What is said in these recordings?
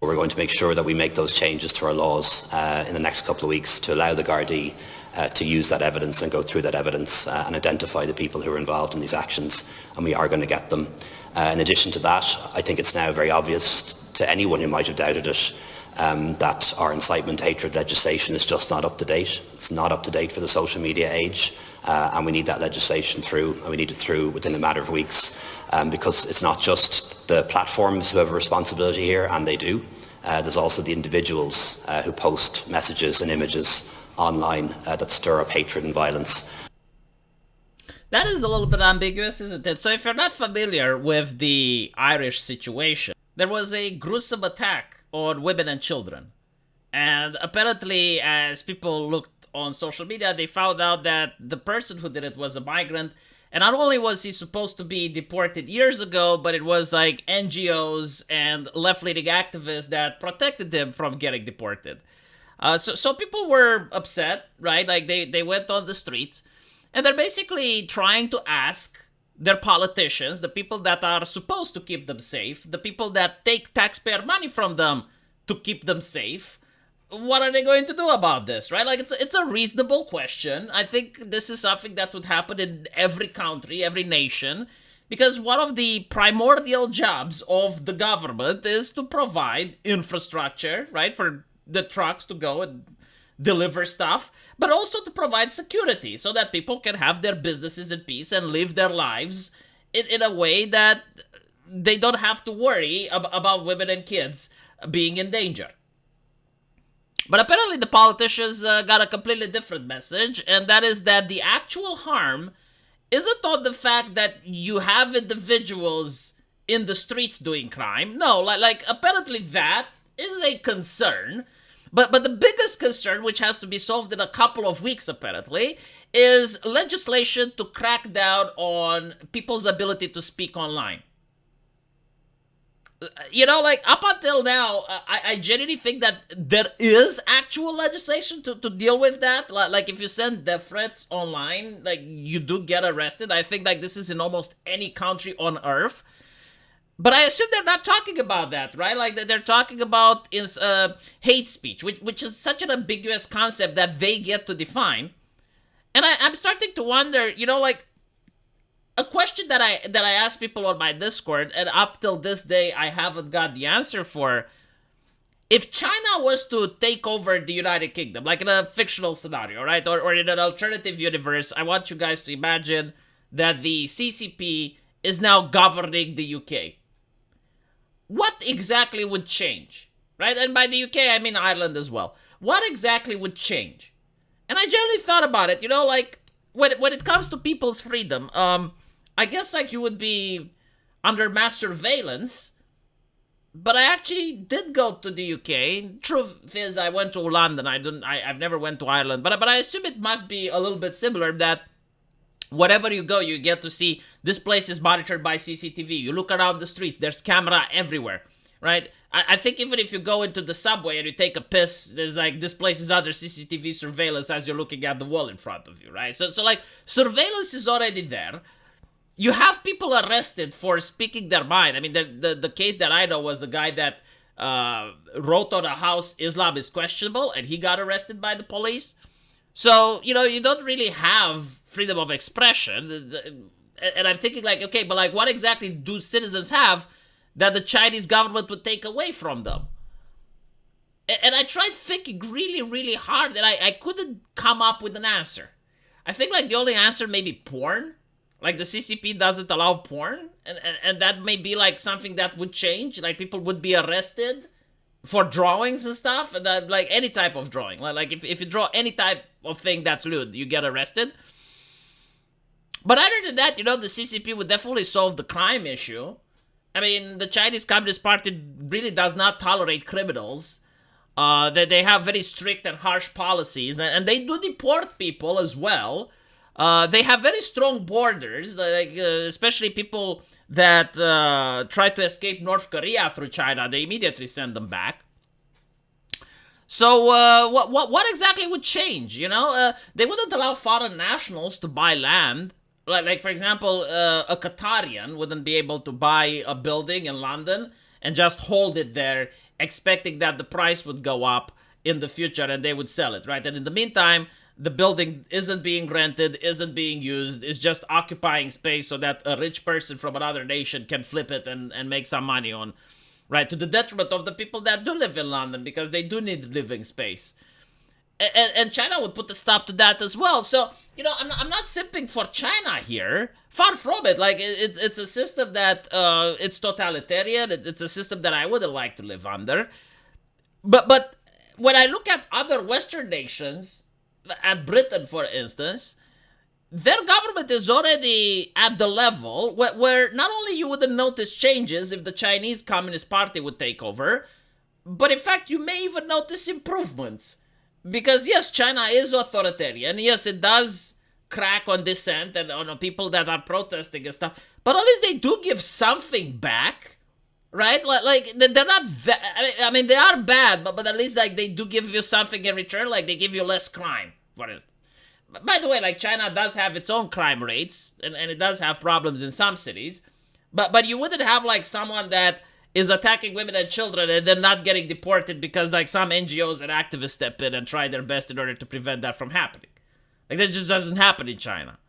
We're going to make sure that we make those changes to our laws in the next couple of weeks to allow the Gardaí to use that evidence and go through that evidence and identify the people who are involved in these actions, and we are going to get them. In addition to that, I think it's now very obvious to anyone who might have doubted it that our incitement hatred legislation is just not up to date. It's not up to date for the social media age, and we need that legislation through, and we need it through within a matter of weeks, because it's not just the platforms who have a responsibility here, and they do. There's also the individuals who post messages and images online that stir up hatred and violence. That is a little bit ambiguous, isn't it? So if you're not familiar with the Irish situation, there was a gruesome attack on women and children. And apparently, as people looked on social media, they found out that the person who did it was a migrant. And not only was he supposed to be deported years ago, but it was like NGOs and left-leaning activists that protected him from getting deported. So people were upset, right? Like they went on the streets. And they're basically trying to ask their politicians, the people that are supposed to keep them safe, the people that take taxpayer money from them to keep them safe, what are they going to do about this, right? Like, it's a reasonable question. I think this is something that would happen in every country, every nation, because one of the primordial jobs of the government is to provide infrastructure, right, for the trucks to go and deliver stuff, but also to provide security so that people can have their businesses in peace and live their lives in a way that they don't have to worry about women and kids being in danger. But apparently the politicians got a completely different message, and that is that the actual harm isn't on the fact that you have individuals in the streets doing crime. No, like apparently that is a concern. But the biggest concern, which has to be solved in a couple of weeks apparently, is legislation to crack down on people's ability to speak online. You know, like, up until now, I genuinely think that there is actual legislation to deal with that. Like, if you send death threats online, like, you do get arrested. I think, like, this is in almost any country on earth. But I assume they're not talking about that, right? Like, they're talking about hate speech, which is such an ambiguous concept that they get to define. And I'm starting to wonder, you know, like, a question that I ask people on my Discord, and up till this day I haven't got the answer for. If China was to take over the United Kingdom, like in a fictional scenario, right? Or in an alternative universe, I want you guys to imagine that the CCP is now governing the UK. What exactly would change, right? And by the UK, I mean Ireland as well. What exactly would change? And I generally thought about it, you know, like, when it comes to people's freedom, I guess, like, you would be under mass surveillance, but I actually did go to the UK. Truth is, I went to London. I've never went to Ireland, but I assume it must be a little bit similar, that wherever you go, you get to see this place is monitored by CCTV. You look around the streets, there's camera everywhere, right? I think even if you go into the subway and you take a piss, there's like, this place is under CCTV surveillance as you're looking at the wall in front of you, right? So like, surveillance is already there. You have people arrested for speaking their mind. I mean, the case that I know was a guy that wrote on a house, Islam is questionable, and he got arrested by the police. So, you know, you don't really have freedom of expression. And I'm thinking, like, okay, but like, what exactly do citizens have that the Chinese government would take away from them? And I tried thinking really, really hard, and I couldn't come up with an answer. I think, like, the only answer may be porn. Like, the CCP doesn't allow porn, and that may be, like, something that would change. Like, people would be arrested for drawings and stuff, and like, any type of drawing. Like, if you draw any type of thing that's lewd, you get arrested. But other than that, you know, the CCP would definitely solve the crime issue. I mean, the Chinese Communist Party really does not tolerate criminals. They have very strict and harsh policies, and they do deport people as well. They have very strong borders, like especially people that try to escape North Korea through China. They immediately send them back. So what exactly would change? You know, they wouldn't allow foreign nationals to buy land. Like for example, a Qatarian wouldn't be able to buy a building in London and just hold it there expecting that the price would go up in the future and they would sell it, right? And in the meantime, the building isn't being rented, isn't being used, is just occupying space so that a rich person from another nation can flip it and make some money on, right? To the detriment of the people that do live in London, because they do need living space. And China would put a stop to that as well. So, I'm not simping for China here. Far from it. Like, it's a system that, it's totalitarian. It's a system that I wouldn't like to live under. But when I look at other Western nations, at Britain, for instance, their government is already at the level where not only you wouldn't notice changes if the Chinese Communist Party would take over, but in fact, you may even notice improvements. Because yes, China is authoritarian. Yes, it does crack on dissent and on people that are protesting and stuff. But at least they do give something back, right? Like they're not that. I mean, they are bad, but at least like they do give you something in return. Like they give you less crime, for instance. By the way, like China does have its own crime rates, and it does have problems in some cities. But you wouldn't have like someone that is attacking women and children and then not getting deported because like some NGOs and activists step in and try their best in order to prevent that from happening. Like that just doesn't happen in China.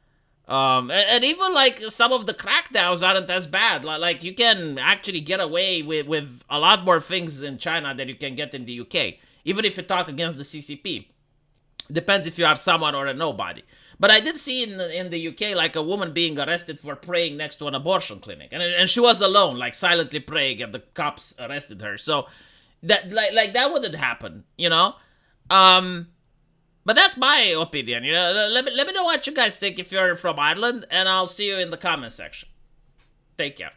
And even like some of the crackdowns aren't as bad. Like you can actually get away with a lot more things in China than you can get in the UK. Even if you talk against the CCP. Depends if you are someone or a nobody. But I did see in the UK like a woman being arrested for praying next to an abortion clinic, and she was alone, like silently praying, and the cops arrested her. So that like that wouldn't happen, But that's my opinion. Let me know what you guys think if you're from Ireland, and I'll see you in the comment section. Take care.